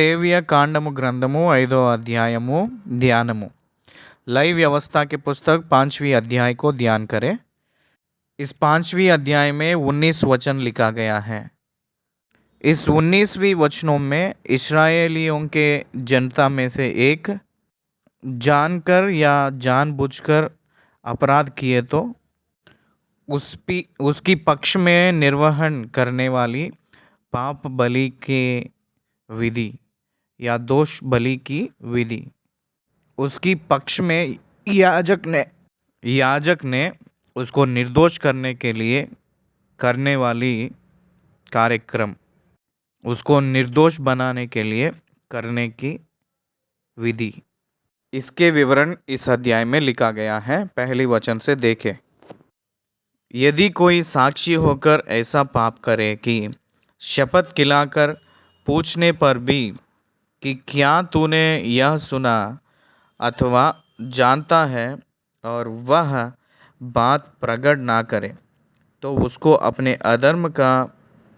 లేవియ కాండము గ్రంథము 5వ अध्यायము ध्यानము। लय व्यवस्था के पुस्तक 5वीं अध्याय को ध्यान करें। इस 5वीं अध्याय में 19 वचन लिखा गया है। इस 19वीं वचनों में इस्राएलियों के जनता में से एक जानकर या जानबूझकर अपराध किए तो उसकी पक्ष में निर्वहन करने वाली पाप बलि के विधि या दोष बलि की विधि, उसकी पक्ष में याजक ने उसको निर्दोष करने के लिए करने वाली कार्यक्रम, उसको निर्दोष बनाने के लिए करने की विधि, इसके विवरण इस अध्याय में लिखा गया है। पहली वचन से देखें। यदि कोई साक्षी होकर ऐसा पाप करे कि शपथ खिलाकर पूछने पर भी कि क्या तूने यह सुना अथवा जानता है और वह बात प्रकट ना करे तो उसको अपने अधर्म का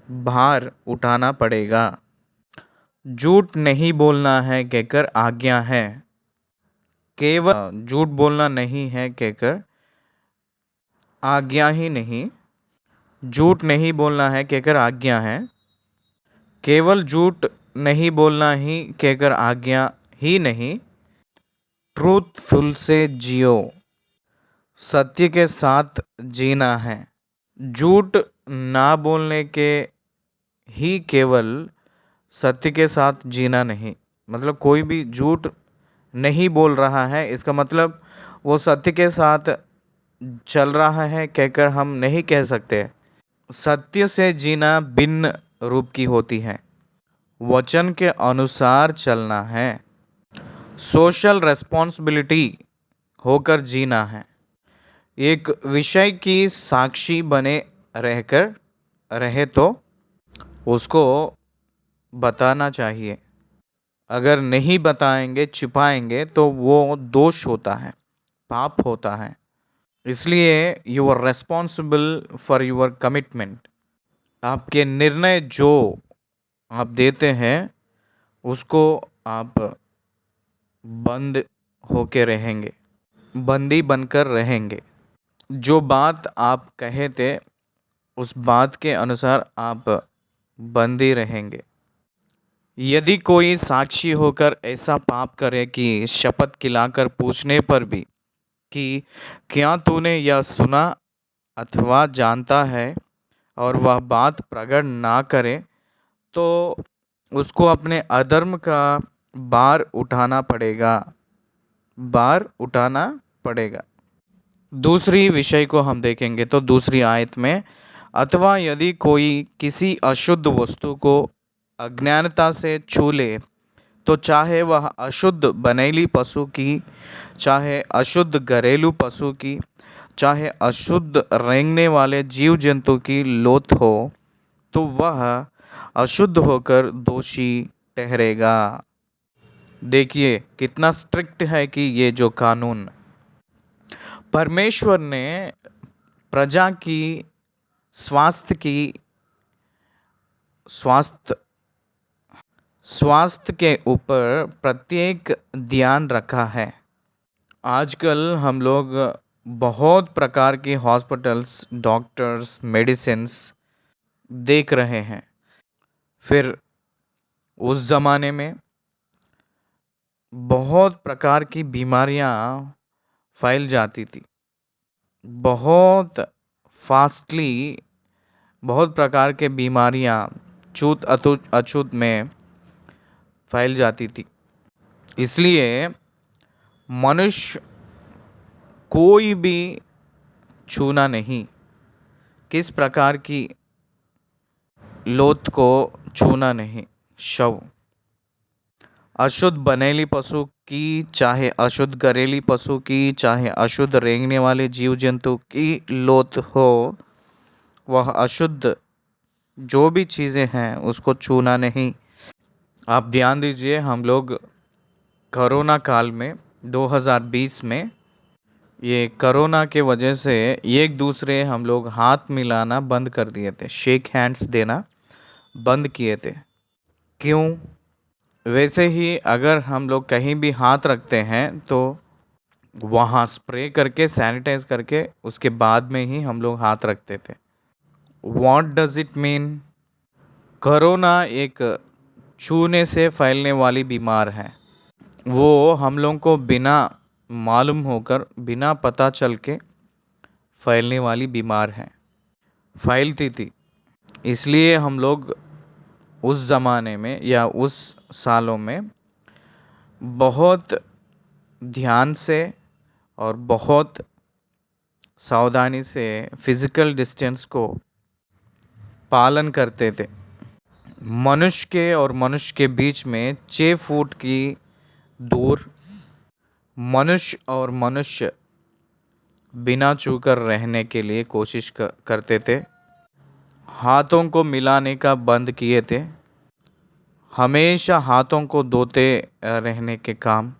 भार उठाना पड़ेगा। झूठ नहीं बोलना है कहकर आज्ञा है, केवल झूठ बोलना नहीं है कहकर आज्ञा ही नहीं, झूठ नहीं बोलना है कहकर आज्ञा है, केवल झूठ नहीं बोलना ही कहकर आज्ञा ही नहीं, ट्रूथफुल से जियो, सत्य के साथ जीना है। झूठ ना बोलने के ही केवल सत्य के साथ जीना नहीं, मतलब कोई भी झूठ नहीं बोल रहा है इसका मतलब वो सत्य के साथ चल रहा है कहकर हम नहीं कह सकते। सत्य से जीना भिन्न रूप की होती है। वचन के अनुसार चलना है, सोशल रेस्पॉन्सिबिलिटी होकर जीना है, एक विषय की साक्षी बने रहे तो उसको बताना चाहिए। अगर नहीं बताएंगे, छिपाएंगे तो वो दोष होता है, पाप होता है। इसलिए you are responsible for your commitment, आपके निर्णय जो आप देते हैं उसको आप बंद होके रहेंगे, बंदी बनकर रहेंगे। जो बात आप कहे थे उस बात के अनुसार आप बंदी रहेंगे। यदि कोई साक्षी होकर ऐसा पाप करे कि शपथ खिलाकर पूछने पर भी कि क्या तूने यह सुना अथवा जानता है और वह बात प्रकट ना करे तो उसको अपने अधर्म का भार उठाना पड़ेगा। दूसरी विषय को हम देखेंगे तो दूसरी आयत में, अथवा यदि कोई किसी अशुद्ध वस्तु को अज्ञानता से छू ले तो चाहे वह अशुद्ध बनेली पशु की, चाहे अशुद्ध घरेलू पशु की, चाहे अशुद्ध रेंगने वाले जीव जंतु की लोथ हो तो वह अशुद्ध होकर दोषी ठहरेगा। देखिए कितना स्ट्रिक्ट है कि ये जो कानून परमेश्वर ने प्रजा की स्वास्थ्य के ऊपर प्रत्येक ध्यान रखा है। आजकल हम लोग बहुत प्रकार के हॉस्पिटल्स, डॉक्टर्स, मेडिसिन्स देख रहे हैं। फिर उस ज़माने में बहुत प्रकार की बीमारियां फैल जाती थी, बहुत फास्टली बहुत प्रकार के बीमारियां छूत अछूत में फैल जाती थी। इसलिए मनुष्य कोई भी छूना नहीं, किस प्रकार की लोथ को छूना नहीं, शव, अशुद्ध बनेली पशु की, चाहे अशुद्ध घरेली पशु की, चाहे अशुद्ध रेंगने वाले जीव जंतु की लोथ हो, वह अशुद्ध जो भी चीज़ें हैं उसको छूना नहीं। आप ध्यान दीजिए, हम लोग कोरोना काल में 2020 में ये कोरोना के वजह से एक दूसरे हम लोग हाथ मिलाना बंद कर दिए थे, शेक हैंड्स देना बंद किए थे। क्यों? वैसे ही अगर हम लोग कहीं भी हाथ रखते हैं तो वहाँ स्प्रे करके सैनिटाइज करके उसके बाद में ही हम लोग हाथ रखते थे। What does it mean? Corona एक छूने से फैलने वाली बीमार है। वो हम लोगों को बिना मालूम होकर बिना पता चल के फैलने वाली बीमार है, फैलती थी। इसलिए हम लोग उस ज़माने में या उस सालों में बहुत ध्यान से और बहुत सावधानी से फिज़िकल डिस्टेंस को पालन करते थे। मनुष्य के और मनुष्य के बीच में 6 फुट की दूर मनुष्य और मनुष्य बिना छूकर रहने के लिए कोशिश करते थे। हाथों को मिलाने का बंद किए थे। हमेशा हाथों को धोते रहने के काम,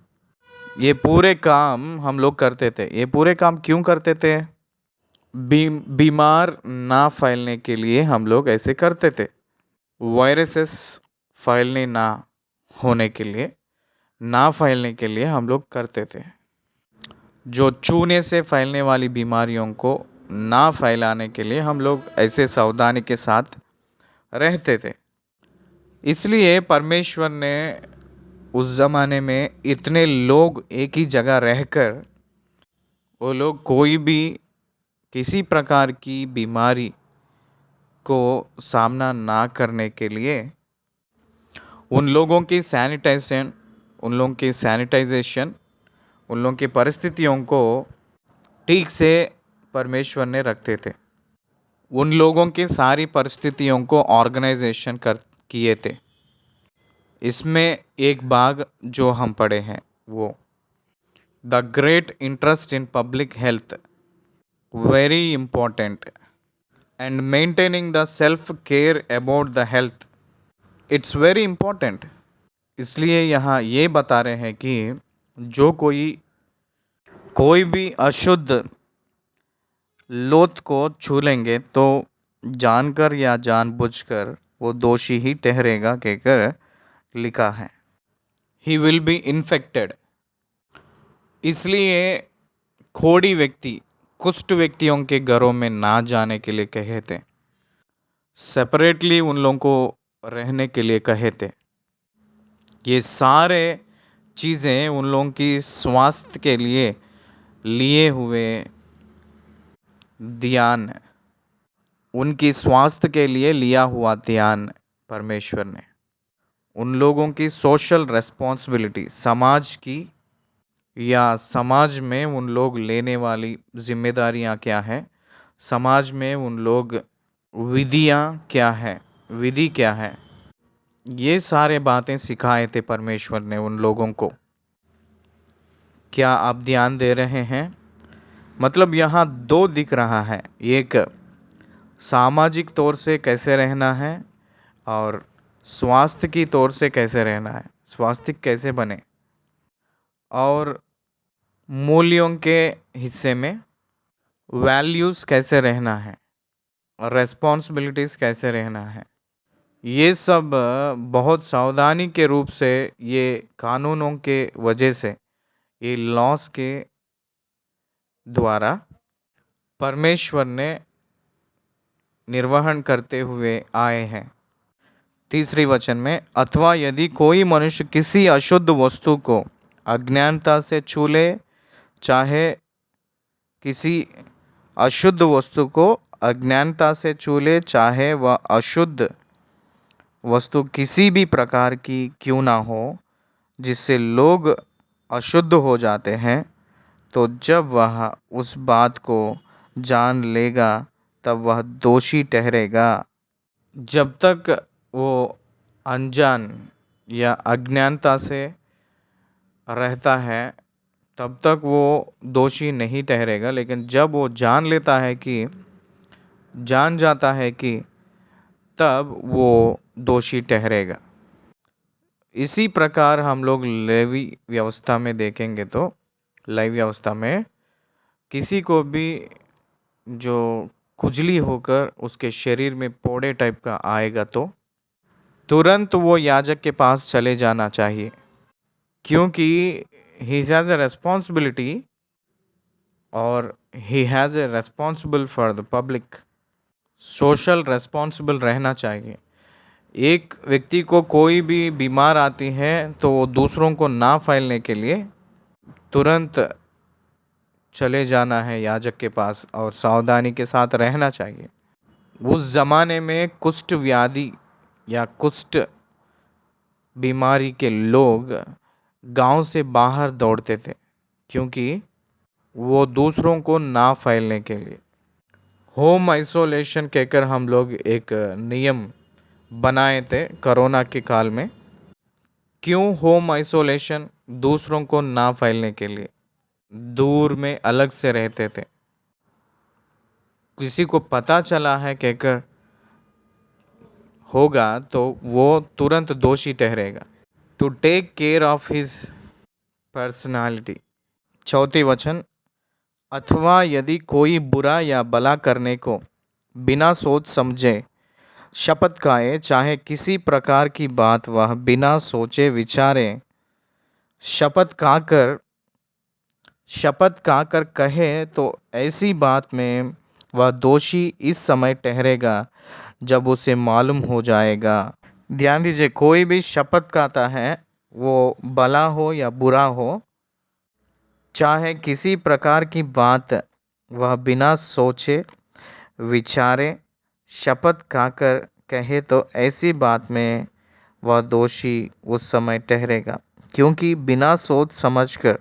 ये पूरे काम हम लोग करते थे। ये पूरे काम क्यों करते थे? बीमार ना फैलने के लिए हम लोग ऐसे करते थे। वायरसेस फैलने ना होने के लिए, ना फैलने के लिए हम लोग करते थे। जो छूने से फैलने वाली बीमारियों को ना फैलाने के लिए हम लोग ऐसे सावधानी के साथ रहते थे। इसलिए परमेश्वर ने उस ज़माने में इतने लोग एक ही जगह रहकर वो लोग कोई भी किसी प्रकार की बीमारी को सामना ना करने के लिए उन लोगों की सैनिटाइजेशन उन लोगों की परिस्थितियों को ठीक से परमेश्वर ने रखते थे। उन लोगों की सारी परिस्थितियों को ऑर्गेनाइजेशन कर किए थे। इसमें एक भाग जो हम पढ़े हैं वो the great interest in public health, very important, and maintaining the self care about the health, it's very important. इसलिए यहाँ ये बता रहे हैं कि जो कोई भी अशुद्ध लोथ को छू लेंगे तो जानकर या जानबूझकर वो दोषी ही ठहरेगा कहकर लिखा है। He will be infected. इसलिए खोड़ी व्यक्ति कुष्ठ व्यक्तियों के घरों में ना जाने के लिए कहे थे। सेपरेटली उन लोगों को रहने के लिए कहे थे। ये सारे चीज़ें उन लोगों की स्वास्थ्य के लिए हुए ध्यान, उनकी स्वास्थ्य के लिए लिया हुआ ध्यान परमेश्वर ने उन लोगों की सोशल रेस्पॉन्सिबिलिटी, समाज की या समाज में उन लोग लेने वाली जिम्मेदारियां क्या है, समाज में उन लोग विधियां क्या है, विधि क्या है, ये सारे बातें सिखाए थे परमेश्वर ने उन लोगों को। क्या आप ध्यान दे रहे हैं? मतलब यहाँ दो दिख रहा है, एक सामाजिक तौर से कैसे रहना है और स्वास्थ्य की तौर से कैसे रहना है, स्वास्थ्य कैसे बने, और मूल्यों के हिस्से में वैल्यूज़ कैसे रहना है और रेस्पॉन्सिबिलिटीज़ कैसे रहना है। ये सब बहुत सावधानी के रूप से, ये कानूनों के वजह से, ये लॉस के द्वारा परमेश्वर ने निर्वहन करते हुए आए हैं। तीसरी वचन में, अथवा यदि कोई मनुष्य किसी अशुद्ध वस्तु को अज्ञानता से छू ले, चाहे किसी अशुद्ध वस्तु को अज्ञानता से छू ले, चाहे वह अशुद्ध वस्तु किसी भी प्रकार की क्यों ना हो जिससे लोग अशुद्ध हो जाते हैं, तो जब वह उस बात को जान लेगा तब वह दोषी ठहरेगा। जब तक वो अनजान या अज्ञानता से रहता है तब तक वो दोषी नहीं ठहरेगा, लेकिन जब वो जान जाता है कि तब वो दोषी ठहरेगा। इसी प्रकार हम लोग लेवी व्यवस्था में देखेंगे तो लेवी व्यवस्था में किसी को भी जो खुजली होकर उसके शरीर में फोड़े टाइप का आएगा तो तुरंत वो याजक के पास चले जाना चाहिए, क्योंकि ही हैज़ ए रेस्पॉन्सिबिलिटी और he has a responsible for the public. Social responsible रहना चाहिए। एक व्यक्ति को कोई भी बीमार आती है तो वो दूसरों को ना फैलने के लिए तुरंत चले जाना है याजक के पास और सावधानी के साथ रहना चाहिए। उस ज़माने में कुष्ठ व्याधि या कुष्ठ बीमारी के लोग गांव से बाहर दौड़ते थे, क्योंकि वो दूसरों को ना फैलने के लिए। होम आइसोलेशन कहकर हम लोग एक नियम बनाए थे कोरोना के काल में। क्यों होम आइसोलेशन? दूसरों को ना फैलने के लिए। दूर में अलग से रहते थे। किसी को पता चला है कहकर होगा तो वो तुरंत दोषी ठहरेगा। To take care of his personality. चौथी वचन, अथवा यदि कोई बुरा या भला करने को बिना सोच समझे शपथ खाए, चाहे किसी प्रकार की बात वह बिना सोचे विचारे शपथ खाकर कहे, तो ऐसी बात में वह दोषी इस समय ठहरेगा जब उसे मालूम हो जाएगा। ध्यान दीजिए, कोई भी शपथ खाता है, वो भला हो या बुरा हो, चाहे किसी प्रकार की बात वह बिना सोचे विचारे शपथ खाकर कहे, तो ऐसी बात में वह दोषी उस समय ठहरेगा। क्योंकि बिना सोच समझकर,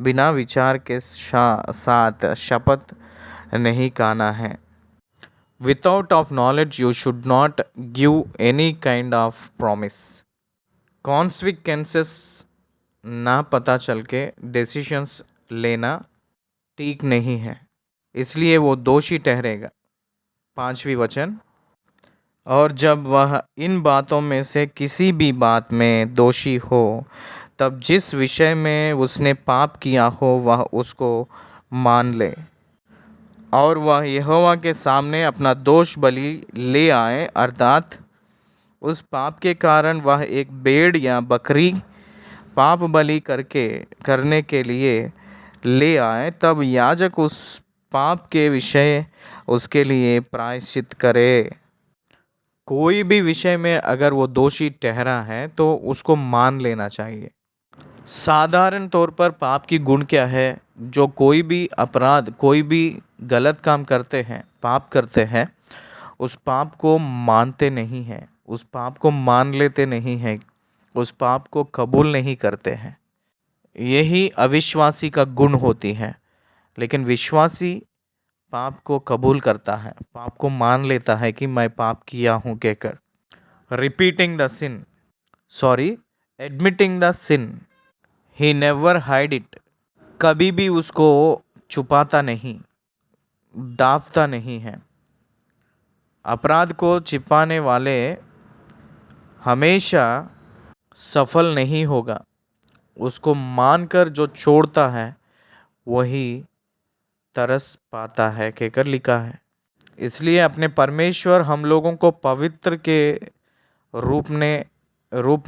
बिना विचार के साथ शपथ नहीं खाना है। Without of knowledge you should not give any kind of promise. Consequences ना पता चल के डिसीशंस लेना ठीक नहीं है, इसलिए वो दोषी ठहरेगा। पांचवी वचन, और जब वह इन बातों में से किसी भी बात में दोषी हो, तब जिस विषय में उसने पाप किया हो वह उसको मान ले, और वह यहोवा के सामने अपना दोष बलि ले आए, अर्थात उस पाप के कारण वह एक भेड़ या बकरी पाप बलि करने के लिए ले आए, तब याजक उस पाप के विषय उसके लिए प्रायश्चित करे। कोई भी विषय में अगर वो दोषी ठहरा है तो उसको मान लेना चाहिए। साधारण तौर पर पाप की गुण क्या है? जो कोई भी अपराध, कोई भी गलत काम करते हैं, पाप करते हैं, उस पाप को मानते नहीं हैं, उस पाप को मान लेते नहीं हैं, उस पाप को कबूल नहीं करते हैं। यही अविश्वासी का गुण होती है। लेकिन विश्वासी पाप को कबूल करता है, पाप को मान लेता है कि मैं पाप किया हूँ कहकर। Repeating the sin, admitting the sin, he never hide it. कभी भी उसको छुपाता नहीं, ढांपता नहीं है। अपराध को छिपाने वाले हमेशा सफल नहीं होगा। उसको मानकर जो छोड़ता है वही तरस पाता है कहकर लिखा है। इसलिए अपने परमेश्वर हम लोगों को पवित्र के रूप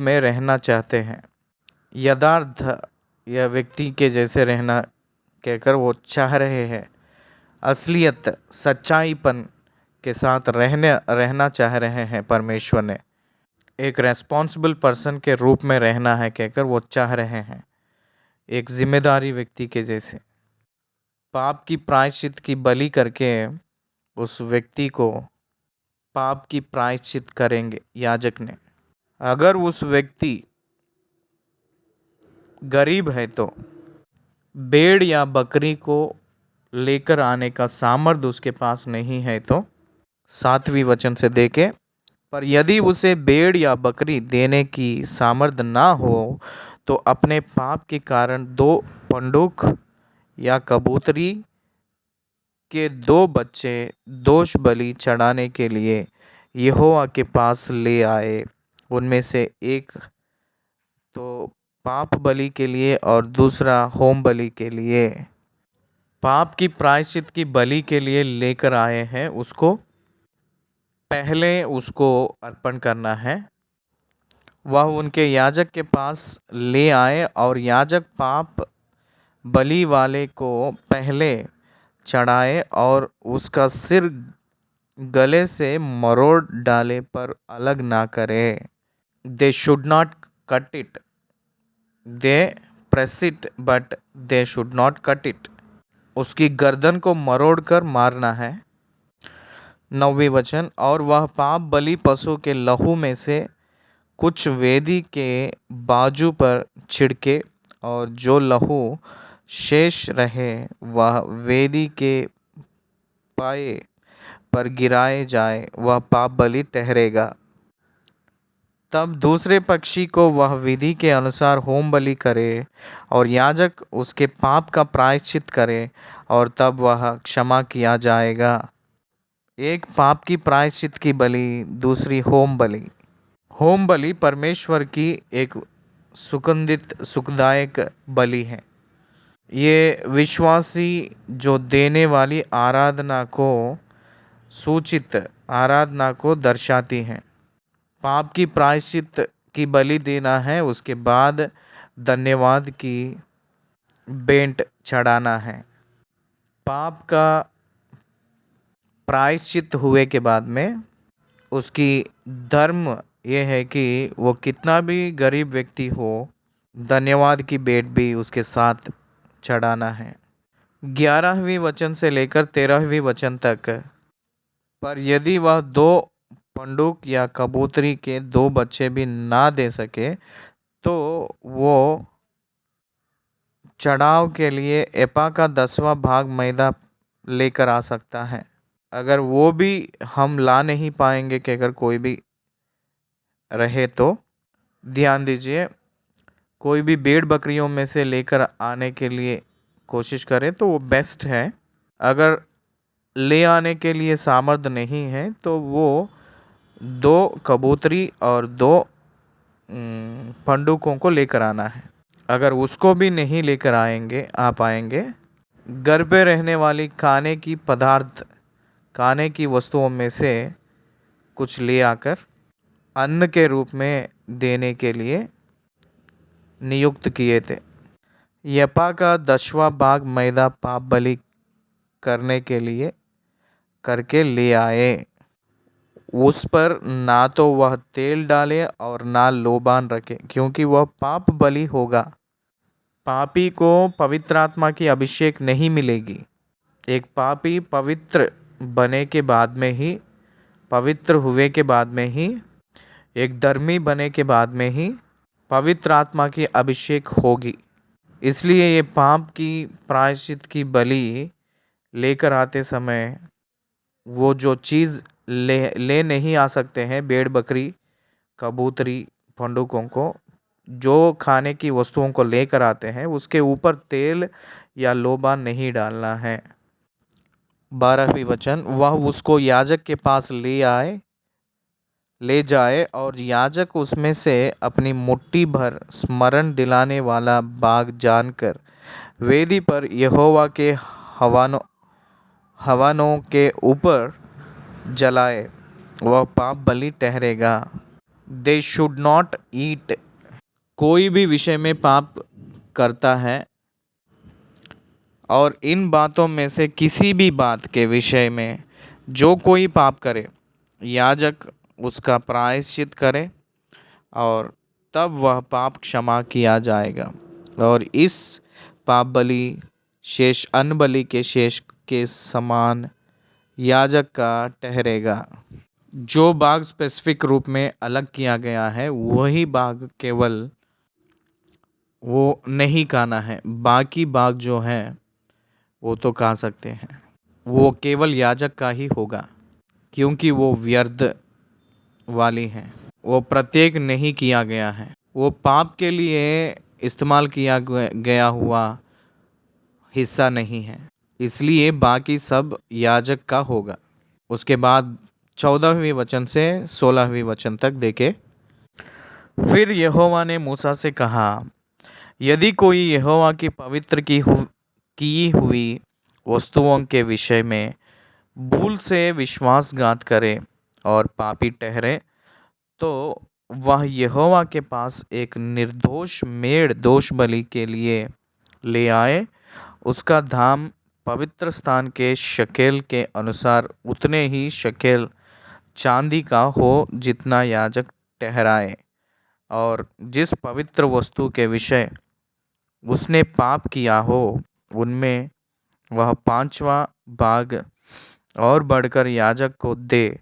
में रहना चाहते हैं। यथार्थ या व्यक्ति के जैसे रहना कहकर वो चाह रहे हैं। असलियत, सच्चाईपन के साथ रहना चाह रहे हैं। परमेश्वर ने एक रेस्पॉन्सिबल पर्सन के रूप में रहना है कहकर वो चाह रहे हैं, एक जिम्मेदारी व्यक्ति के जैसे। पाप की प्रायश्चित की बलि करके उस व्यक्ति को पाप की प्रायश्चित करेंगे याजक ने। अगर उस व्यक्ति गरीब है तो भेड़ या बकरी को लेकर आने का सामर्थ्य उसके पास नहीं है तो 7वीं वचन से देखें, पर यदि उसे भेड़ या बकरी देने की सामर्थ्य ना हो तो अपने पाप के कारण 2 पंडुक या कबूतरी के 2 बच्चे दोष बलि चढ़ाने के लिए यहोवा के पास ले आए। उनमें से एक तो पाप बलि के लिए और दूसरा होम बलि के लिए। पाप की प्रायश्चित की बलि के लिए लेकर आए हैं उसको, पहले उसको अर्पण करना है। वह उनके याजक के पास ले आए और याजक पाप बलि वाले को पहले चढ़ाए और उसका सिर गले से मरोड़ डाले पर अलग ना करे। They should not cut it, they press it but they should not cut it. उसकी गर्दन को मरोड़ कर मारना है। 9वें वचन, और वह पाप बलि पशु के लहू में से कुछ वेदी के बाजू पर छिड़के और जो लहू शेष रहे वह वेदी के पाए पर गिराए जाए, वह पाप बलि ठहरेगा। तब दूसरे पक्षी को वह विधि के अनुसार होम बलि करे और याजक उसके पाप का प्रायश्चित करे और तब वह क्षमा किया जाएगा। एक पाप की प्रायश्चित की बलि, दूसरी होम बलि। होम बलि परमेश्वर की एक सुगंधित सुखदायक बलि है। ये विश्वासी जो देने वाली आराधना को सूचित आराधना को दर्शाती हैं। पाप की प्रायश्चित की बलि देना है, उसके बाद धन्यवाद की भेंट चढ़ाना है। पाप का प्रायश्चित हुए के बाद में उसकी धर्म ये है कि वो कितना भी गरीब व्यक्ति हो, धन्यवाद की भेंट भी उसके साथ चढ़ाना है। 11वें वचन से लेकर 13वें वचन तक। पर यदि वह 2 पंडुक या कबूतरी के 2 बच्चे भी ना दे सके तो वो चढ़ाव के लिए एपा का 10वां भाग मैदा लेकर आ सकता है। अगर वो भी हम ला नहीं पाएंगे कि अगर कोई भी रहे तो ध्यान दीजिए, कोई भी भेड़ बकरियों में से लेकर आने के लिए कोशिश करें तो वो बेस्ट है। अगर ले आने के लिए सामर्थ्य नहीं है तो वो 2 कबूतरी और 2 पंडुकों को लेकर आना है। अगर उसको भी नहीं लेकर आ पाएंगे, घर पे रहने वाली खाने की पदार्थ, खाने की वस्तुओं में से कुछ ले आकर अन्न के रूप में देने के लिए नियुक्त किए थे। यपा का 10वां भाग मैदा पाप बलि करने के लिए करके ले आए। उस पर ना तो वह तेल डाले और ना लोबान रखे, क्योंकि वह पाप बलि होगा। पापी को पवित्र आत्मा की अभिषेक नहीं मिलेगी। एक पापी पवित्र बने के बाद में ही, पवित्र हुए के बाद में ही, एक धर्मी बने के बाद में ही पवित्र आत्मा की अभिषेक होगी। इसलिए ये पाप की प्रायश्चित की बलि लेकर आते समय वो जो चीज़ ले नहीं आ सकते हैं, भेड़ बकरी कबूतरी पंडुकों को, जो खाने की वस्तुओं को लेकर आते हैं उसके ऊपर तेल या लोबान नहीं डालना है। 12वें वचन, वह उसको याजक के पास ले जाए और याजक उसमें से अपनी मुट्ठी भर स्मरण दिलाने वाला भाग जानकर वेदी पर यहोवा के हवनों के ऊपर जलाए, वह पाप बलि ठहरेगा। They should not eat. कोई भी विषय में पाप करता है और इन बातों में से किसी भी बात के विषय में जो कोई पाप करे, याजक उसका प्रायश्चित करे और तब वह पाप क्षमा किया जाएगा और इस पाप बलि शेष अन्न बलि के शेष के समान याजक का ठहरेगा। जो भाग स्पेसिफिक रूप में अलग किया गया है वही भाग केवल वो नहीं खाना है, बाकी भाग जो है वो तो खा सकते हैं। वो केवल याजक का ही होगा क्योंकि वो व्यर्थ वाली हैं, वो प्रत्येक नहीं किया गया है, वो पाप के लिए इस्तेमाल किया गया हुआ हिस्सा नहीं है, इसलिए बाकी सब याजक का होगा। उसके बाद 14वें वचन से 16वें वचन तक देखें। फिर यहोवा ने मूसा से कहा, यदि कोई यहोवा की पवित्र की हुई वस्तुओं के विषय में भूल से विश्वासघात करे और पापी ठहरे तो वह यहोवा के पास एक निर्दोष मेढ़ दोष बलि के लिए ले आए। उसका दाम पवित्र स्थान के शकेल के अनुसार उतने ही शकेल चांदी का हो जितना याजक ठहराए। और जिस पवित्र वस्तु के विषय उसने पाप किया हो उनमें वह पांचवा भाग और बढ़कर याजक को दे।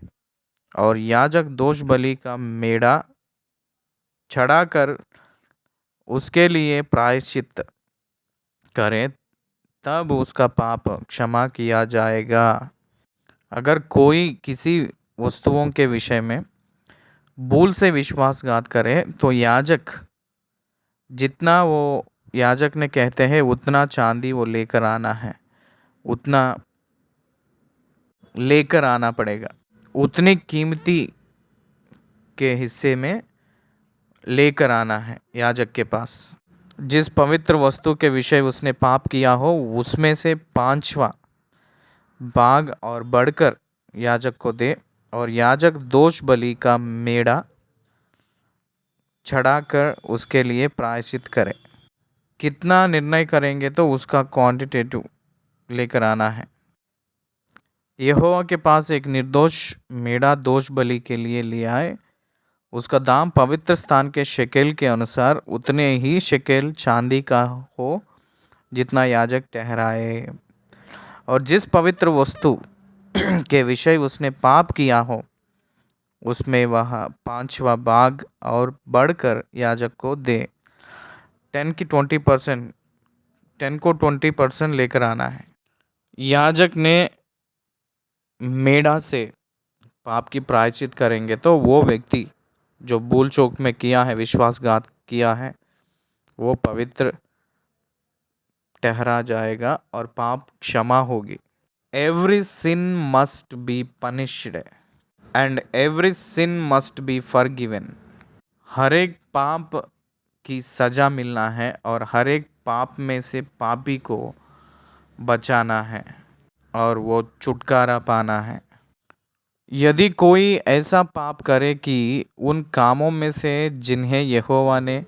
और याजक दोष बलि का मेढ़ा चढ़ाकर उसके लिए प्रायश्चित करे, तब उसका पाप क्षमा किया जाएगा। अगर कोई किसी वस्तुओं के विषय में भूल से विश्वासघात करे तो जितना वो याजक ने कहते हैं उतना चांदी वो लेकर आना है, उतना लेकर आना पड़ेगा, उतनी कीमती के हिस्से में लेकर आना है याजक के पास। जिस पवित्र वस्तु के विषय उसने पाप किया हो उसमें से पांचवा भाग और बढ़कर याजक को दे। और याजक दोष बलि का मेढ़ा चढ़ाकर उसके लिए प्रायश्चित करे। कितना निर्णय करेंगे तो उसका क्वांटिटेटिव लेकर आना है। यहोवा के पास एक निर्दोष मेढ़ा दोष बलि के लिए ले आए। उसका दाम पवित्र स्थान के शकेल के अनुसार उतने ही शकेल चांदी का हो जितना याजक ठहराए। और जिस पवित्र वस्तु के विषय उसने पाप किया हो उसमें वह पांचवा भाग और बढ़कर याजक को दे। 10 को 20% लेकर आना है। याजक ने मेढ़ा से पाप की प्रायश्चित करेंगे तो वो व्यक्ति जो भूल चूक में किया है, विश्वासघात किया है, वो पवित्र ठहरा जाएगा और पाप क्षमा होगी। Every sin must be punished and every sin must be forgiven. हर एक पाप की सज़ा मिलना है और हर एक पाप में से पापी को बचाना है और वो छुटकारा पाना है। यदि कोई ऐसा पाप करे कि उन कामों में से जिन्हें यहोवा ने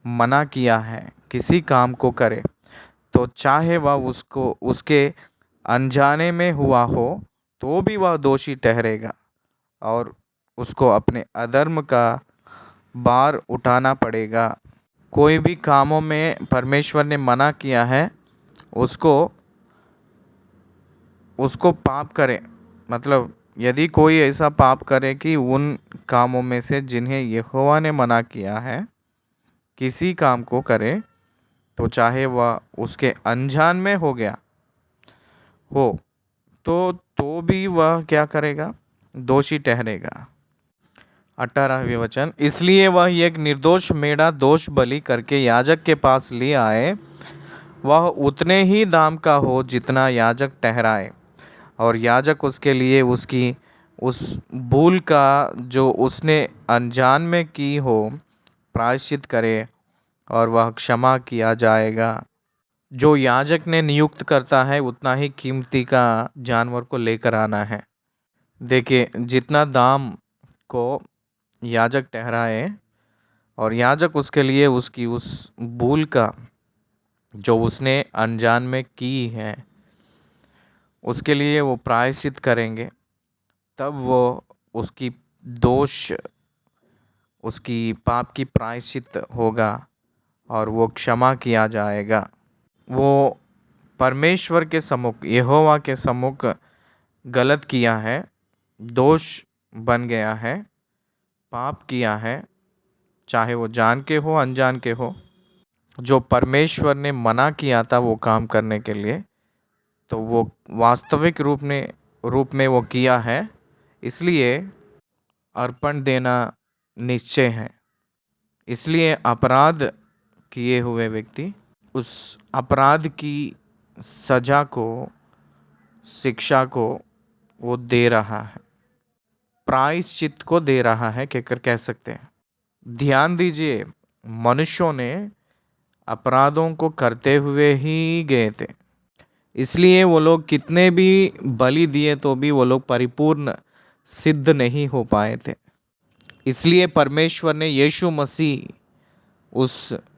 मना किया है किसी काम को करे, तो चाहे वह उसको उसके अनजाने में हुआ हो तो भी वह दोषी ठहरेगा और उसको अपने अधर्म का भार उठाना पड़ेगा। कोई भी कामों में परमेश्वर ने मना किया है उसको पाप करे, मतलब यदि कोई ऐसा पाप करे कि उन कामों में से जिन्हें यहोवा ने मना किया है किसी काम को करे, तो चाहे वह उसके अनजान में हो गया हो तो भी वह क्या करेगा, दोषी ठहरेगा। 18वें वचन, इसलिए वह एक निर्दोष मेढ़ा दोष बलि करके याजक के पास ले आए। वह उतने ही दाम का हो जितना याजक ठहराए। और याजक उसके लिए उसकी उस भूल का जो उसने अनजान में की हो प्रायश्चित करे और वह क्षमा किया जाएगा। जो याजक ने नियुक्त करता है उतना ही कीमती का जानवर को लेकर आना है। देखिए, जितना दाम को याजक ठहराए और याजक उसके लिए उसकी उस भूल का जो उसने अनजान में की है उसके लिए वो प्रायश्चित करेंगे, तब वो उसकी दोष उसकी पाप की प्रायश्चित होगा और वो क्षमा किया जाएगा। वो परमेश्वर के सम्मुख, यहोवा के सम्मुख गलत किया है, दोष बन गया है, पाप किया है, चाहे वो जान के हो अनजान के हो। जो परमेश्वर ने मना किया था वो काम करने के लिए, तो वो वास्तविक रूप में वो किया है, इसलिए अर्पण देना निश्चय है। इसलिए अपराध किए हुए व्यक्ति उस अपराध की सज़ा को, शिक्षा को वो दे रहा है, प्रायश्चित को दे रहा है कहकर कह सकते हैं। ध्यान दीजिए, मनुष्यों ने अपराधों को करते हुए ही गए थे, इसलिए वो लोग कितने भी बलि दिए तो भी वो लोग परिपूर्ण सिद्ध नहीं हो पाए थे। इसलिए परमेश्वर ने यीशु मसीह उस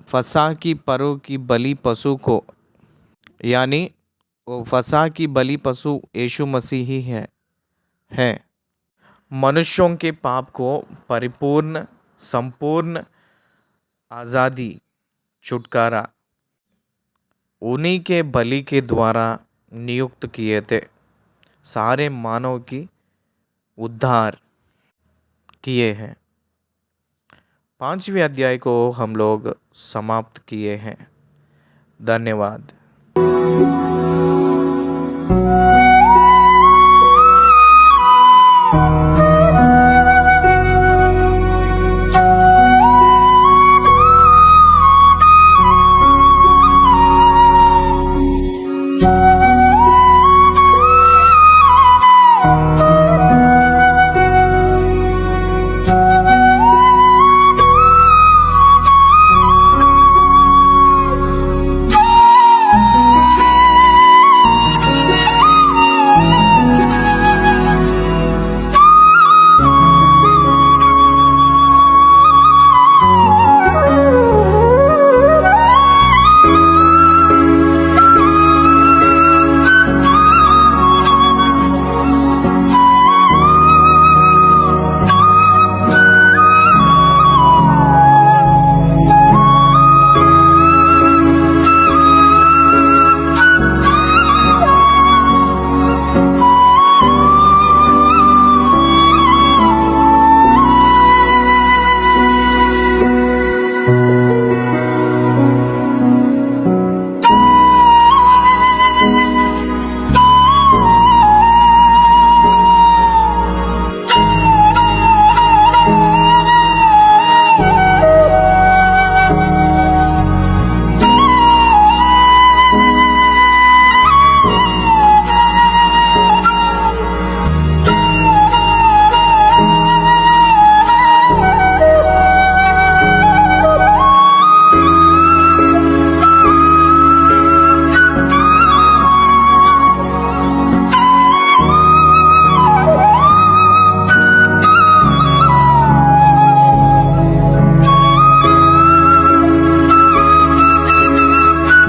फसह की पर्व की बलि पशु को, यानी वो फसह की बलि पशु यीशु मसीह ही है मनुष्यों के पाप को परिपूर्ण संपूर्ण आज़ादी छुटकारा उन्हीं के बलि के द्वारा नियुक्त किए थे। सारे मानव की उद्धार किए हैं। 5वें अध्याय को हम लोग समाप्त किए हैं। धन्यवाद।